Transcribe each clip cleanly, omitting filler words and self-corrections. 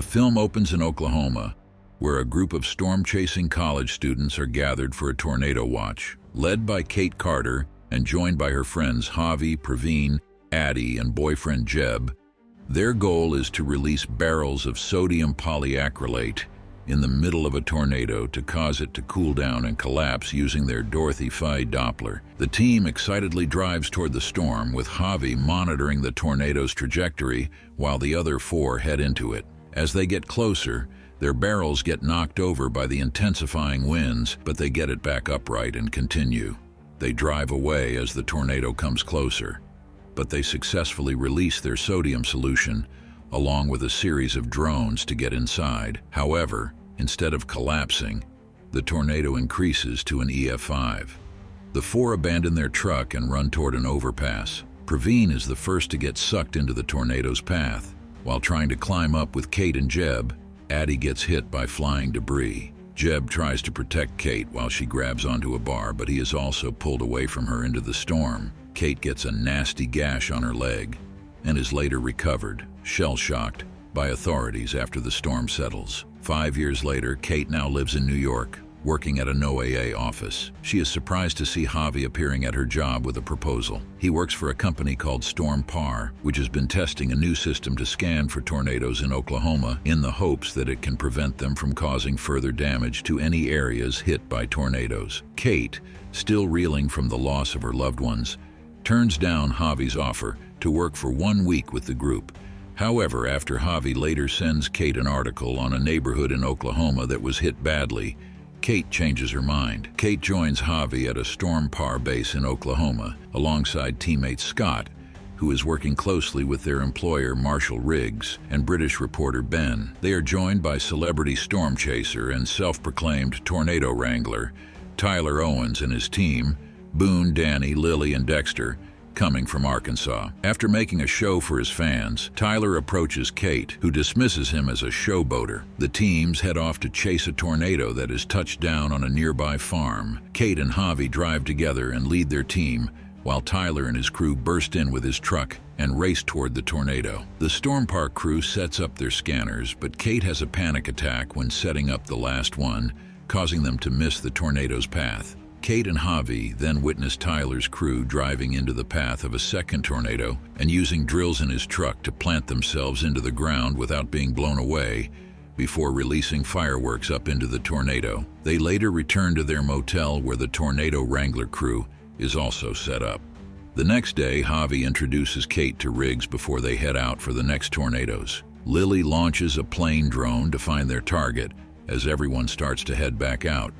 film opens in Oklahoma, where a group of storm-chasing college students are gathered for a tornado watch. Led by Kate Carter and joined by her friends Javi, Praveen, Addie, and boyfriend Jeb, their goal is to release barrels of sodium polyacrylate in the middle of a tornado to cause it to cool down and collapse using their Dorothy Fye Doppler. The team excitedly drives toward the storm, with Javi monitoring the tornado's trajectory while the other four head into it. As they get closer, their barrels get knocked over by the intensifying winds, but they get it back upright and continue. They drive away as the tornado comes closer, but they successfully release their sodium solution along with a series of drones to get inside. However, instead of collapsing, the tornado increases to an EF5. The four abandon their truck and run toward an overpass. Praveen is the first to get sucked into the tornado's path. While trying to climb up with Kate and Jeb, Addie gets hit by flying debris. Jeb tries to protect Kate while she grabs onto a bar, but he is also pulled away from her into the storm. Kate gets a nasty gash on her leg and is later recovered, shell-shocked, by authorities after the storm settles. 5 years later, Kate now lives in New York, working at a NOAA office. She is surprised to see Javi appearing at her job with a proposal. He works for a company called Storm Par, which has been testing a new system to scan for tornadoes in Oklahoma in the hopes that it can prevent them from causing further damage to any areas hit by tornadoes. Kate, still reeling from the loss of her loved ones, turns down Javi's offer to work for 1 week with the group. However, after Javi later sends Kate an article on a neighborhood in Oklahoma that was hit badly, Kate changes her mind. Kate joins Javi at a Storm Par base in Oklahoma, alongside teammate Scott, who is working closely with their employer Marshall Riggs and British reporter Ben. They are joined by celebrity storm chaser and self-proclaimed Tornado Wrangler Tyler Owens and his team, Boone, Danny, Lily, and Dexter, coming from Arkansas. After making a show for his fans, Tyler approaches Kate, who dismisses him as a showboater. The teams head off to chase a tornado that has touched down on a nearby farm. Kate and Javi drive together and lead their team, while Tyler and his crew burst in with his truck and race toward the tornado. The Storm Park crew sets up their scanners, but Kate has a panic attack when setting up the last one, causing them to miss the tornado's path. Kate and Javi then witness Tyler's crew driving into the path of a second tornado and using drills in his truck to plant themselves into the ground without being blown away before releasing fireworks up into the tornado. They later return to their motel where the Tornado Wrangler crew is also set up. The next day, Javi introduces Kate to Riggs before they head out for the next tornadoes. Lily launches a plane drone to find their target as everyone starts to head back out.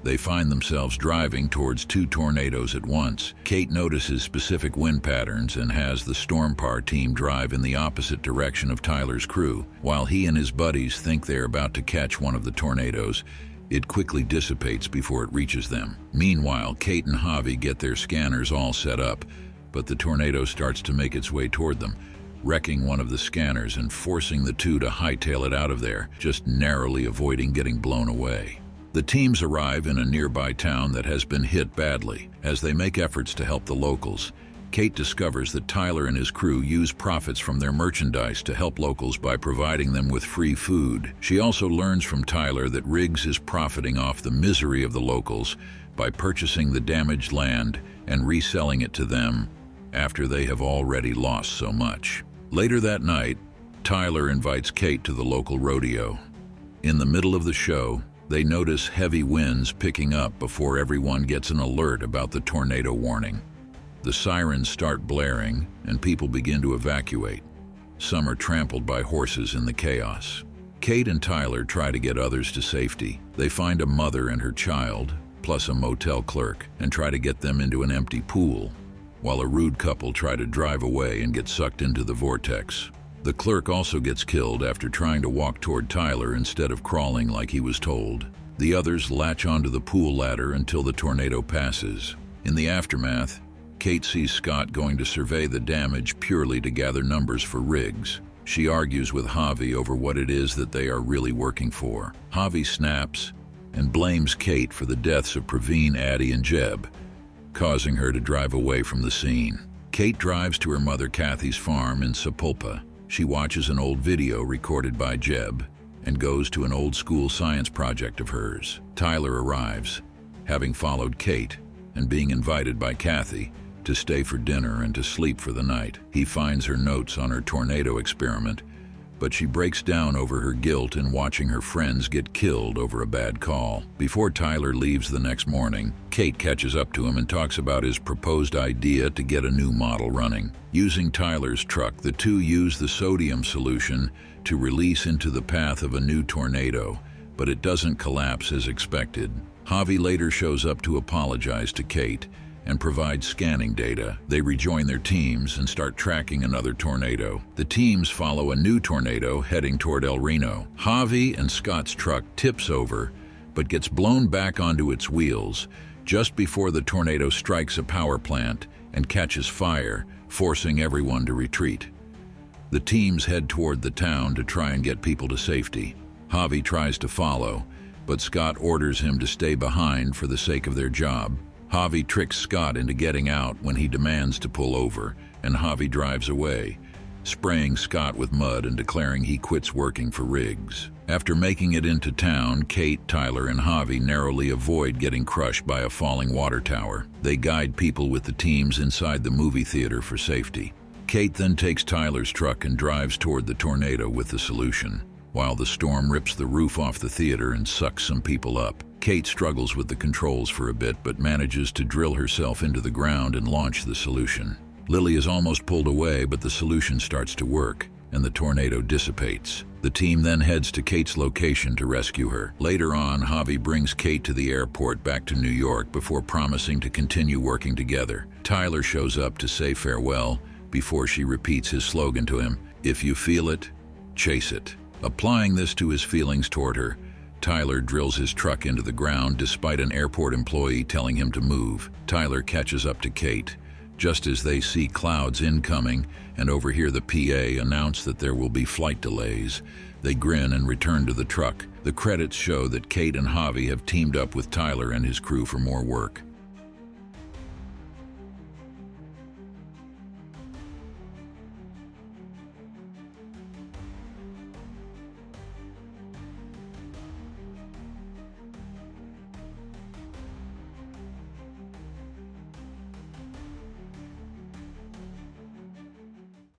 They find themselves driving towards 2 tornadoes at once. Kate notices specific wind patterns and has the Storm Par team drive in the opposite direction of Tyler's crew. While he and his buddies think they're about to catch one of the tornadoes, it quickly dissipates before it reaches them. Meanwhile, Kate and Javi get their scanners all set up, but the tornado starts to make its way toward them, wrecking one of the scanners and forcing the two to hightail it out of there, just narrowly avoiding getting blown away. The teams arrive in a nearby town that has been hit badly. As they make efforts to help the locals, Kate discovers that Tyler and his crew use profits from their merchandise to help locals by providing them with free food. She also learns from Tyler that Riggs is profiting off the misery of the locals by purchasing the damaged land and reselling it to them after they have already lost so much. Later that night, Tyler invites Kate to the local rodeo. In the middle of the show, they notice heavy winds picking up before everyone gets an alert about the tornado warning. The sirens start blaring and people begin to evacuate. Some are trampled by horses in the chaos. Kate and Tyler try to get others to safety. They find a mother and her child, plus a motel clerk, and try to get them into an empty pool, while a rude couple try to drive away and get sucked into the vortex. The clerk also gets killed after trying to walk toward Tyler instead of crawling like he was told. The others latch onto the pool ladder until the tornado passes. In the aftermath, Kate sees Scott going to survey the damage purely to gather numbers for Riggs. She argues with Javi over what it is that they are really working for. Javi snaps and blames Kate for the deaths of Praveen, Addie, and Jeb, causing her to drive away from the scene. Kate drives to her mother Kathy's farm in Sapulpa. She watches an old video recorded by Jeb and goes to an old-school science project of hers. Tyler arrives, having followed Kate and being invited by Kathy to stay for dinner and to sleep for the night. He finds her notes on her tornado experiment, but she breaks down over her guilt in watching her friends get killed over a bad call. Before Tyler leaves the next morning, Kate catches up to him and talks about his proposed idea to get a new model running. Using Tyler's truck, the two use the sodium solution to release into the path of a new tornado, but it doesn't collapse as expected. Javi later shows up to apologize to Kate and provide scanning data. They rejoin their teams and start tracking another tornado. The teams follow a new tornado heading toward El Reno. Javi and Scott's truck tips over, but gets blown back onto its wheels just before the tornado strikes a power plant and catches fire, forcing everyone to retreat. The teams head toward the town to try and get people to safety. Javi tries to follow, but Scott orders him to stay behind for the sake of their job. Javi tricks Scott into getting out when he demands to pull over, and Javi drives away, spraying Scott with mud and declaring he quits working for Riggs. After making it into town, Kate, Tyler, and Javi narrowly avoid getting crushed by a falling water tower. They guide people with the teams inside the movie theater for safety. Kate then takes Tyler's truck and drives toward the tornado with the solution, while the storm rips the roof off the theater and sucks some people up. Kate struggles with the controls for a bit, but manages to drill herself into the ground and launch the solution. Lily is almost pulled away, but the solution starts to work, and the tornado dissipates. The team then heads to Kate's location to rescue her. Later on, Javi brings Kate to the airport back to New York before promising to continue working together. Tyler shows up to say farewell before she repeats his slogan to him, "If you feel it, chase it." Applying this to his feelings toward her, Tyler drills his truck into the ground despite an airport employee telling him to move. Tyler catches up to Kate, just as they see clouds incoming and overhear the PA announce that there will be flight delays. They grin and return to the truck. The credits show that Kate and Javi have teamed up with Tyler and his crew for more work.